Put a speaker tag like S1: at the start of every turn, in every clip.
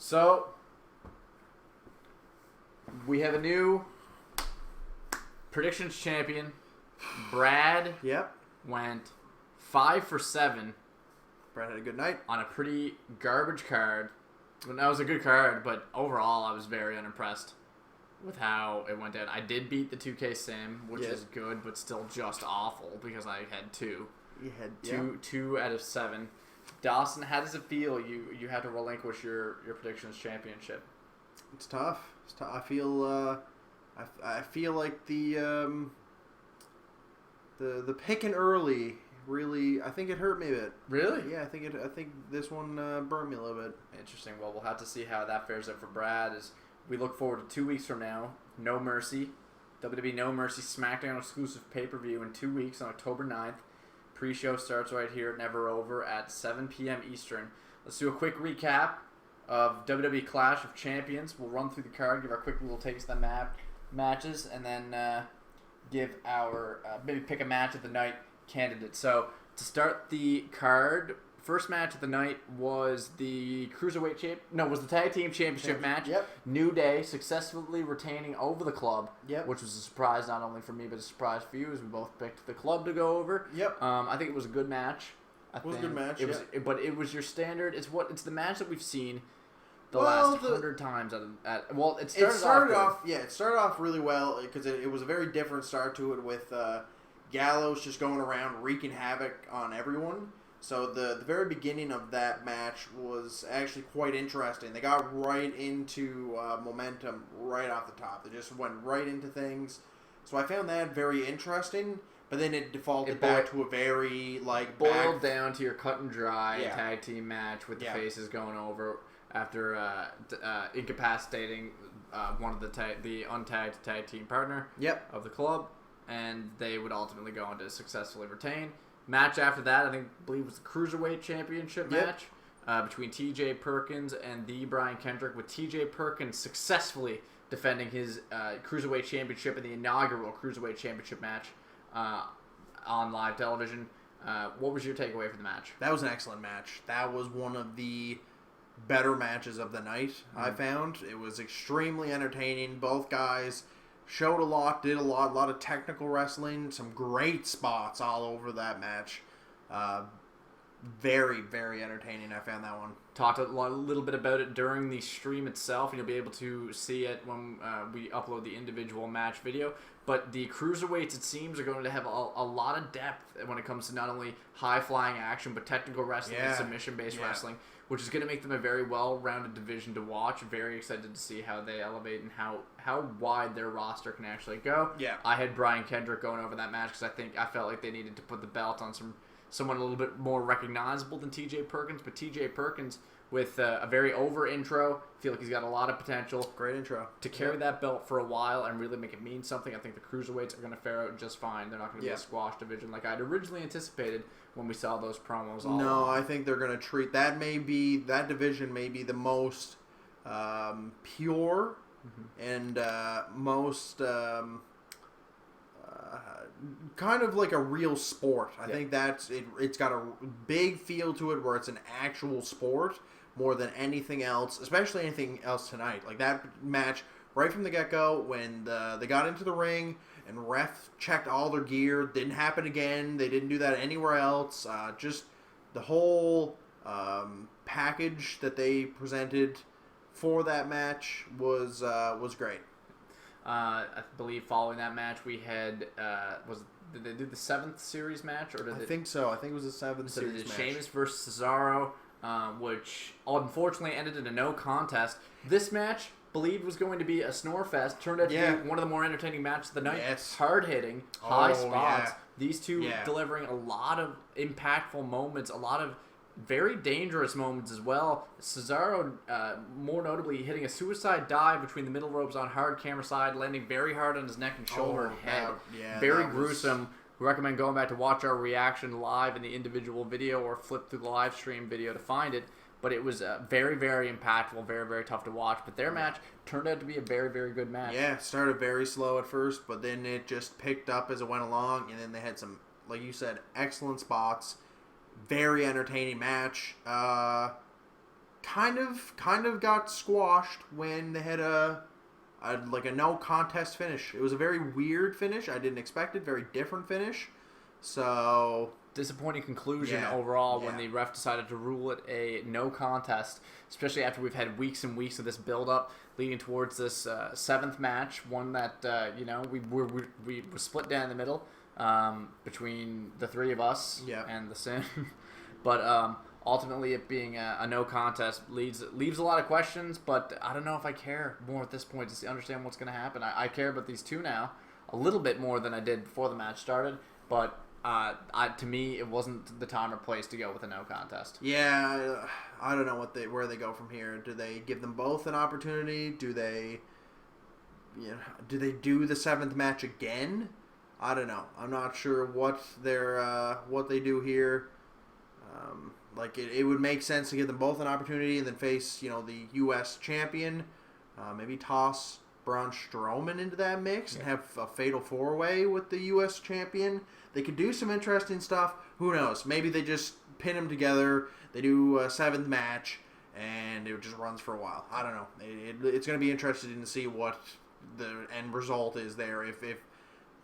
S1: So, we have a new predictions champion. Brad
S2: Yep.
S1: went 5 for 7
S2: Brad had a good night.
S1: on a pretty garbage card. Well, that was a good card, but overall I was very unimpressed with how it went down. I did beat the 2K sim, which is good, but still just awful because I had 2.
S2: You had
S1: two out of 7. Dawson, how does it feel? You had to relinquish your predictions championship.
S2: It's tough. It's tough. I feel like the picking early really. I think it hurt me a bit.
S1: Really?
S2: Yeah, I think this one burned me a little bit.
S1: Interesting. Well, we'll have to see how that fares up for Brad as we look forward to 2 weeks from now. No Mercy. WWE No Mercy SmackDown exclusive pay-per-view in 2 weeks on October 9th. Preshow starts right here at Never Over at 7 p.m. Eastern. Let's do a quick recap of WWE Clash of Champions. We'll run through the card, give our quick little takes on the matches, and then give our maybe pick a match of the night candidate. So to start the card, first match of the night was the was the Tag Team Championship match.
S2: Yep.
S1: New Day successfully retaining over the Club.
S2: Yep.
S1: Which was a surprise not only for me but a surprise for you as we both picked the Club to go over.
S2: Yep.
S1: I think it was a good match.
S2: It was a good match.
S1: But it was your standard. It's the match that we've seen the last 100 times. It started
S2: off really well because it was a very different start to it with Gallows just going around wreaking havoc on everyone. So the very beginning of that match was actually quite interesting. They got right into momentum right off the top. They just went right into things. So I found that very interesting. But then it defaulted back to a very
S1: boiled down to your cut and dry tag team match with the faces going over after incapacitating one of the untagged tag team partner of the Club, and they would ultimately go on to successfully retain. Match after that, I believe was the Cruiserweight Championship match between TJ Perkins and the Brian Kendrick, with TJ Perkins successfully defending his Cruiserweight Championship in the inaugural Cruiserweight Championship match on live television. What was your takeaway from the match?
S2: That was an excellent match. That was one of the better matches of the night, I found. It was extremely entertaining. Both guys showed a lot, did a lot of technical wrestling, some great spots all over that match. Very, very entertaining. I found that one.
S1: Talked a little bit about it during the stream itself, and you'll be able to see it when we upload the individual match video. But the Cruiserweights, it seems, are going to have a lot of depth when it comes to not only high-flying action, but technical wrestling and submission-based wrestling, which is going to make them a very well-rounded division to watch. Very excited to see how they elevate and how wide their roster can actually go.
S2: Yeah.
S1: I had Brian Kendrick going over that match because I felt like they needed to put the belt on someone a little bit more recognizable than TJ Perkins, but TJ Perkins with a very over intro. I feel like he's got a lot of potential.
S2: Great intro.
S1: To carry that belt for a while and really make it mean something. I think the Cruiserweights are going to fare out just fine. They're not going to be a squash division like I'd originally anticipated when we saw those promos.
S2: I think they're going to treat that division may be the most pure and most kind of like a real sport. I think that's it. It's got a big feel to it where it's an actual sport more than anything else, especially anything else tonight. Like that match right from the get-go when they got into the ring and ref checked all their gear. Didn't happen again. They didn't do that anywhere else. Just the whole package that they presented for that match was great.
S1: I believe following that match we had did they do the 7th series match or
S2: I think so. I think it was the 7th series
S1: match.
S2: match.
S1: Sheamus versus Cesaro, which unfortunately ended in a no contest. This match believed was going to be a snore fest. Turned out to be one of the more entertaining matches of the night.
S2: Yes.
S1: Hard hitting, high spots.
S2: Yeah.
S1: These two delivering a lot of impactful moments, a lot of very dangerous moments as well. Cesaro, more notably, hitting a suicide dive between the middle ropes on hard camera side, landing very hard on his neck and shoulder and head. Very gruesome. We recommend going back to watch our reaction live in the individual video or flip through the live stream video to find it. But it was very, very impactful, very, very tough to watch. But their match turned out to be a very, very good match.
S2: Yeah, it started very slow at first, but then it just picked up as it went along. And then they had some, like you said, excellent spots. Very entertaining match. kind of got squashed when they had a no contest finish. It was a very weird finish. I didn't expect it. Very different finish. So
S1: disappointing conclusion overall when the ref decided to rule it a no contest, especially after we've had weeks and weeks of this build up leading towards this seventh match, one that we were split down the middle between the three of us and the Sim, but ultimately it being a no contest leaves a lot of questions. But I don't know if I care more at this point to understand what's going to happen. I care about these two now a little bit more than I did before the match started, but to me, it wasn't the time or place to go with a no contest.
S2: Yeah, I don't know where they go from here. Do they give them both an opportunity? Do they do the seventh match again? I don't know. I'm not sure what they do here. It would make sense to give them both an opportunity and then face the U.S. champion. Maybe toss Braun Strowman into that mix and have a fatal four-way with the U.S. champion. They could do some interesting stuff. Who knows? Maybe they just pin them together. They do a seventh match, and it just runs for a while. I don't know. It's going to be interesting to see what the end result is there. If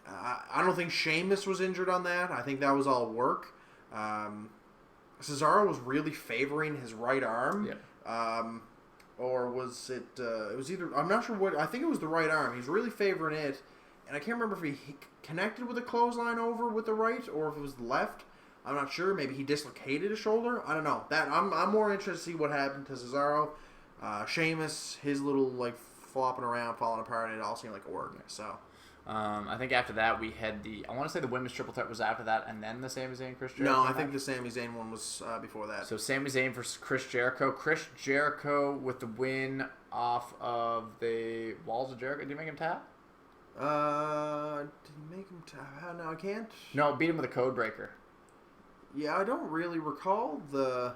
S2: I don't think Sheamus was injured on that. I think that was all work. Cesaro was really favoring his right arm. Yeah. Or was it? It was either. I'm not sure what. I think it was the right arm. He's really favoring it, and I can't remember if he connected with a clothesline over with the right, or if it was the left. I'm not sure. Maybe he dislocated a shoulder. I don't know. That I'm more interested to see what happened to Cesaro. Sheamus, his little flopping around, falling apart. It all seemed like a work. So.
S1: I think after that we had I want to say the women's triple threat was after that, and then the Sami Zayn Chris Jericho.
S2: No, I think the Sami Zayn one was before that.
S1: So Sami Zayn versus Chris Jericho. Chris Jericho with the win off of the Walls of Jericho. Did you make him tap?
S2: Did you make him tap? No, I can't.
S1: No, beat him with a code breaker.
S2: Yeah, I don't really recall the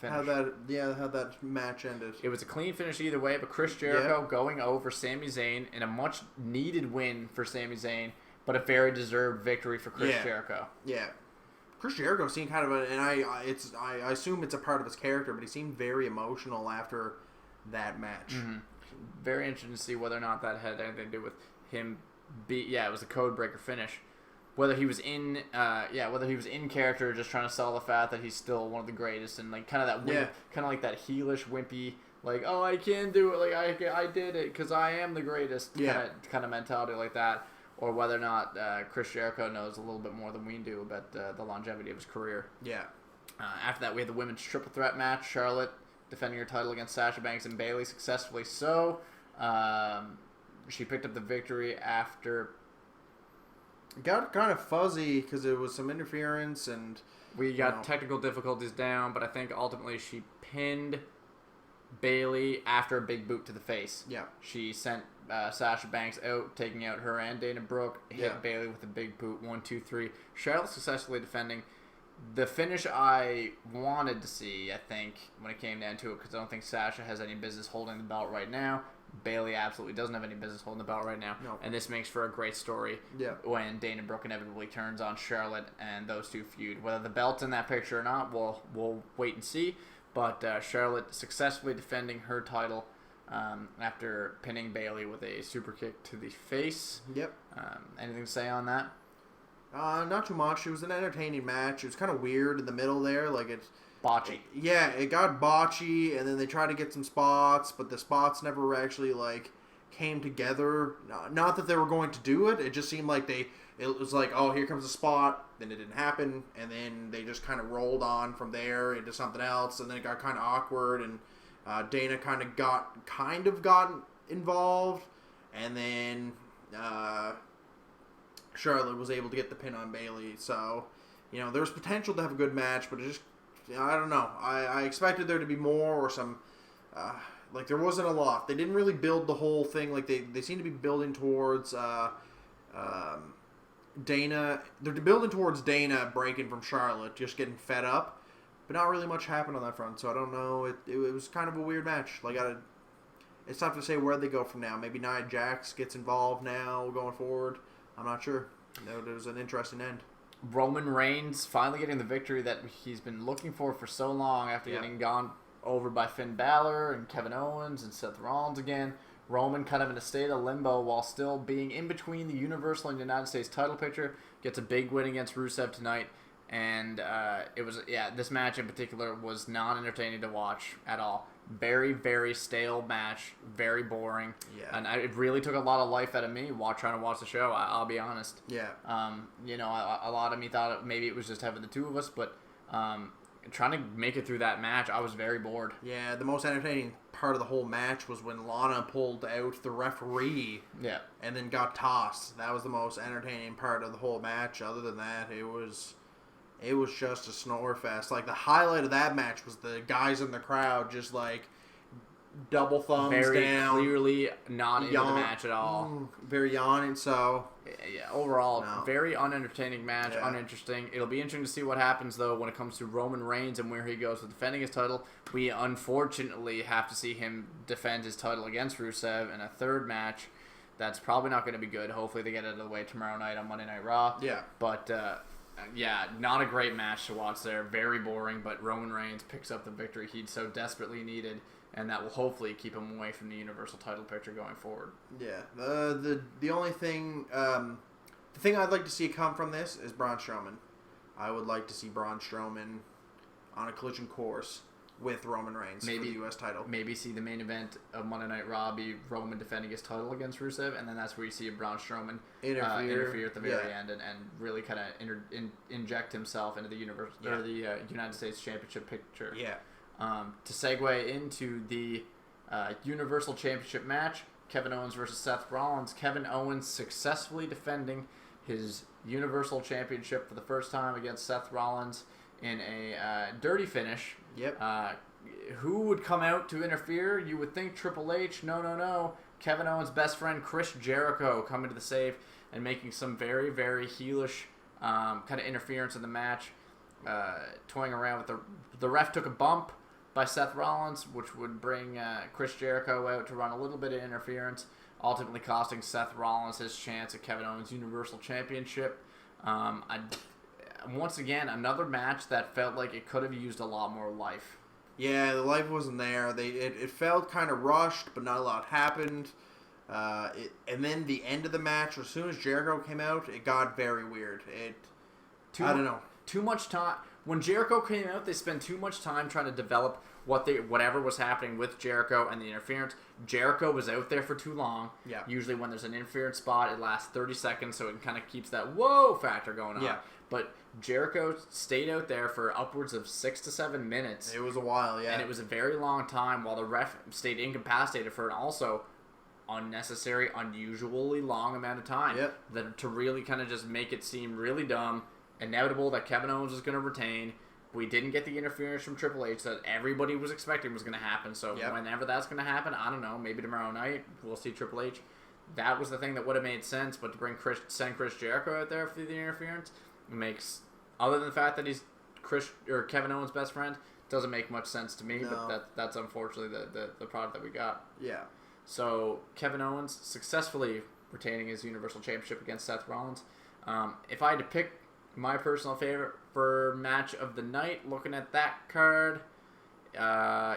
S1: finish.
S2: How that match ended.
S1: It was a clean finish either way, but Chris Jericho going over Sami Zayn in a much needed win for Sami Zayn, but a very deserved victory for Chris Jericho.
S2: Yeah. Chris Jericho seemed kind of I assume it's a part of his character, but he seemed very emotional after that match.
S1: Mm-hmm. Very interesting to see whether or not that had anything to do with him it was a code breaker finish. Whether he was in character, just trying to sell the fact that he's still one of the greatest, and kind of like that heelish, wimpy, oh, I can do it, I did it because I am the greatest, kind of mentality like that, or whether or not Chris Jericho knows a little bit more than we do about the longevity of his career.
S2: Yeah.
S1: After that, we had the women's triple threat match. Charlotte defending her title against Sasha Banks and Bayley successfully. So she picked up the victory after.
S2: It got kind of fuzzy because there was some interference and
S1: we got technical difficulties down, but I think ultimately she pinned Bayley after a big boot to the face.
S2: Yeah.
S1: She sent Sasha Banks out, taking out her and Dana Brooke, hit Bayley with a big boot, 1, 2, 3. Charlotte successfully defending. The finish I wanted to see, I think, when it came down to it, because I don't think Sasha has any business holding the belt right now. Bayley absolutely doesn't have any business holding the belt right now.
S2: No.
S1: And this makes for a great story when Dana Brooke inevitably turns on Charlotte and those two feud. Whether the belt's in that picture or not, we'll wait and see. But Charlotte successfully defending her title after pinning Bayley with a super kick to the face.
S2: Yep.
S1: Anything to say on that?
S2: Not too much. It was an entertaining match. It was kind of weird in the middle there.
S1: Botchy.
S2: Yeah, it got botchy, and then they tried to get some spots, but the spots never actually came together. Not that they were going to do it. It just seemed like it was oh, here comes a spot. Then it didn't happen, and then they just kind of rolled on from there into something else, and then it got kind of awkward, and Dana kind of got involved, and then Charlotte was able to get the pin on Bayley. So, there was potential to have a good match, but it just. I don't know. I expected there to be more or some... there wasn't a lot. They didn't really build the whole thing. They seem to be building towards Dana... They're building towards Dana breaking from Charlotte, just getting fed up. But not really much happened on that front, so I don't know. It was kind of a weird match. It's tough to say where they go from now. Maybe Nia Jax gets involved now going forward. I'm not sure. There's an interesting end.
S1: Roman Reigns finally getting the victory that he's been looking for so long after getting gone over by Finn Balor and Kevin Owens and Seth Rollins again. Roman kind of in a state of limbo while still being in between the Universal and United States title picture. Gets a big win against Rusev tonight. And this match in particular was not entertaining to watch at all. Very, very stale match. Very boring.
S2: Yeah.
S1: And it really took a lot of life out of me while trying to watch the show. I'll be honest.
S2: Yeah.
S1: A lot of me thought maybe it was just having the two of us, but trying to make it through that match, I was very bored.
S2: Yeah, the most entertaining part of the whole match was when Lana pulled out the referee.
S1: Yeah.
S2: And then got tossed. That was the most entertaining part of the whole match. Other than that, it was just a snore fest. Like, the highlight of that match was the guys in the crowd just, like, double thumbs
S1: very
S2: down.
S1: Very clearly not into the match at all.
S2: Very yawning, so...
S1: Yeah, overall,
S2: no.
S1: Very unentertaining match,
S2: Yeah.
S1: uninteresting. It'll be interesting to see what happens, though, when it comes to Roman Reigns and where he goes with defending his title. We, unfortunately, have to see him defend his title against Rusev in a third match. That's probably not going to be good. Hopefully they get it out of the way tomorrow night on Monday Night Raw.
S2: Yeah.
S1: But... not a great match to watch there. Very boring, but Roman Reigns picks up the victory he so desperately needed, and that will hopefully keep him away from the Universal title picture going forward.
S2: Yeah. The only thing... the thing I'd like to see come from this is Braun Strowman. I would like to see Braun Strowman on a collision course with Roman Reigns for the U.S. title.
S1: Maybe see the main event of Monday Night Raw be Roman defending his title against Rusev, and then that's where you see Braun Strowman interfere at the very end and really kind of inject himself into the or the United States Championship picture.
S2: Yeah.
S1: To segue into the Universal Championship match, Kevin Owens versus Seth Rollins. Kevin Owens successfully defending his Universal Championship for the first time against Seth Rollins in a dirty finish.
S2: Yep.
S1: Who would come out to interfere? You would think Triple H. No. Kevin Owens' best friend Chris Jericho coming to the save and making some very, very heelish kind of interference in the match. Toying around with the ref took a bump by Seth Rollins, which would bring Chris Jericho out to run a little bit of interference, ultimately costing Seth Rollins his chance at Kevin Owens' Universal Championship. Once again, another match that felt like it could have used a lot more life.
S2: Yeah, the life wasn't there. It felt kind of rushed, but not a lot happened. And then the end of the match, as soon as Jericho came out, it got very weird. I don't know.
S1: Too much time. When Jericho came out, they spent too much time trying to develop whatever was happening with Jericho and the interference. Jericho was out there for too long.
S2: Yeah.
S1: Usually when there's an interference spot, it lasts 30 seconds, so it kind of keeps that whoa factor going on.
S2: Yeah.
S1: But Jericho stayed out there for upwards of 6 to 7 minutes.
S2: It was a while, yeah.
S1: And it was a very long time while the ref stayed incapacitated for an also unnecessary, unusually long amount of time.
S2: Yep.
S1: To really kind of just make it seem really dumb, inevitable that Kevin Owens was going to retain. We didn't get the interference from Triple H that everybody was expecting was going to happen. So whenever that's going to happen, I don't know, maybe tomorrow night we'll see Triple H. That was the thing that would have made sense, but to send Chris Jericho out there for the interference makes, other than the fact that he's Kevin Owens' best friend, doesn't make much sense to me.
S2: No.
S1: But that's unfortunately the product that we got.
S2: Yeah.
S1: So Kevin Owens successfully retaining his Universal Championship against Seth Rollins. If I had to pick my personal favorite for match of the night, looking at that card, I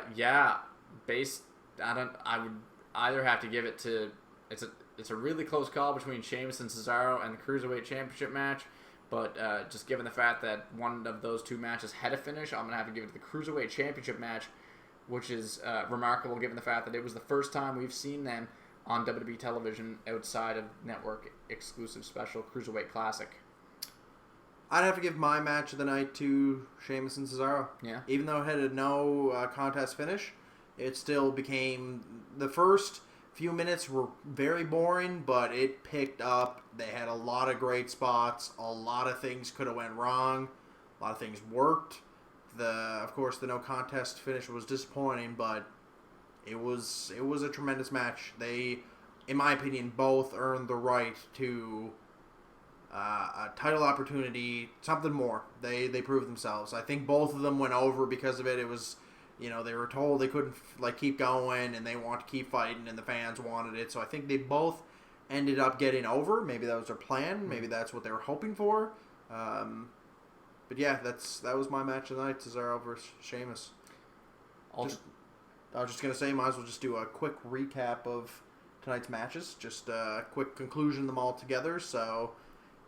S1: would either have to give it to, it's a really close call between Sheamus and Cesaro and the Cruiserweight Championship match, but just given the fact that one of those two matches had a finish, I'm going to have to give it to the Cruiserweight Championship match, which is remarkable given the fact that it was the first time we've seen them on WWE television outside of network exclusive special Cruiserweight Classic.
S2: I'd have to give my match of the night to Sheamus and Cesaro.
S1: Yeah.
S2: Even though it had a no contest finish, it still became... The first few minutes were very boring, but it picked up. They had a lot of great spots. A lot of things could have went wrong. A lot of things worked. Of course, the no contest finish was disappointing, but it was a tremendous match. They, in my opinion, both earned the right to... a title opportunity, something more. They proved themselves. I think both of them went over because of it. It was, they were told they couldn't keep going, and they want to keep fighting, and the fans wanted it. So I think they both ended up getting over. Maybe that was their plan. Maybe that's what they were hoping for. But yeah, that was my match of the night, Cesaro versus Sheamus. I was just going to say, might as well just do a quick recap of tonight's matches. Just a quick conclusion of them all together. So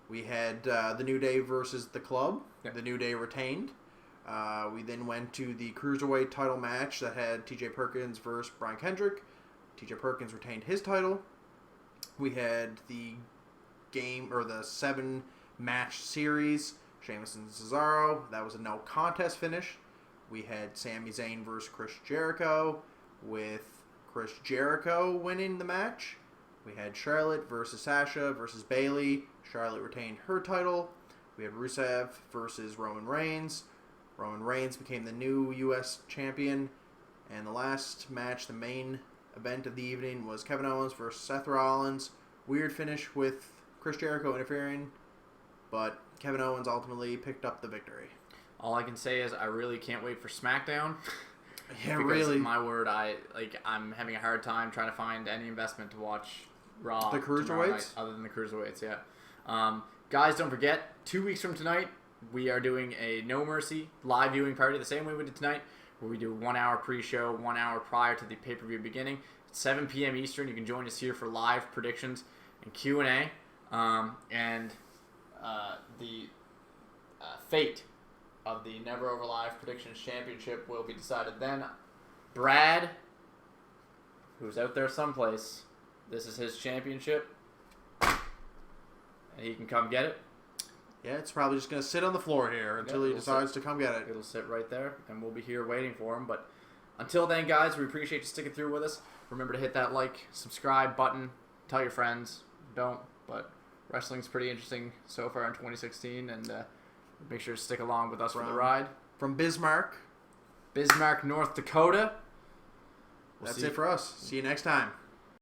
S2: we had the New Day versus the Club. Yeah. The New Day retained. We then went to the Cruiserweight title match that had TJ Perkins versus Brian Kendrick. TJ Perkins retained his title. We had the 7-match series, Sheamus and Cesaro. That was a no contest finish. We had Sami Zayn versus Chris Jericho, with Chris Jericho winning the match. We had Charlotte versus Sasha versus Bayley. Charlotte retained her title. We had Rusev versus Roman Reigns. Roman Reigns became the new U.S. champion. And the last match, the main event of the evening, was Kevin Owens versus Seth Rollins. Weird finish with Chris Jericho interfering, but Kevin Owens ultimately picked up the victory.
S1: All I can say is I really can't wait for SmackDown.
S2: Yeah,
S1: because
S2: really.
S1: My word, I'm having a hard time trying to find any investment to watch Raw.
S2: The Cruiserweights?
S1: Other than the Cruiserweights, yeah. Guys, don't forget, 2 weeks from tonight, we are doing a No Mercy live viewing party the same way we did tonight, where we do 1 hour pre-show, 1 hour prior to the pay-per-view beginning. It's 7 p.m. Eastern. You can join us here for live predictions and Q&A. The fate of the Never Over Live Predictions Championship will be decided then. Brad, who's out there someplace, this is his championship, and he can come get it.
S2: Yeah, it's probably just going to sit on the floor here until he decides to come get it.
S1: It'll sit right there, and we'll be here waiting for him. But until then, guys, we appreciate you sticking through with us. Remember to hit that like, subscribe button, tell your friends. Don't, but wrestling's pretty interesting so far in 2016, and make sure to stick along with us for the ride.
S2: From Bismarck,
S1: North Dakota.
S2: That's it for us. See you next time.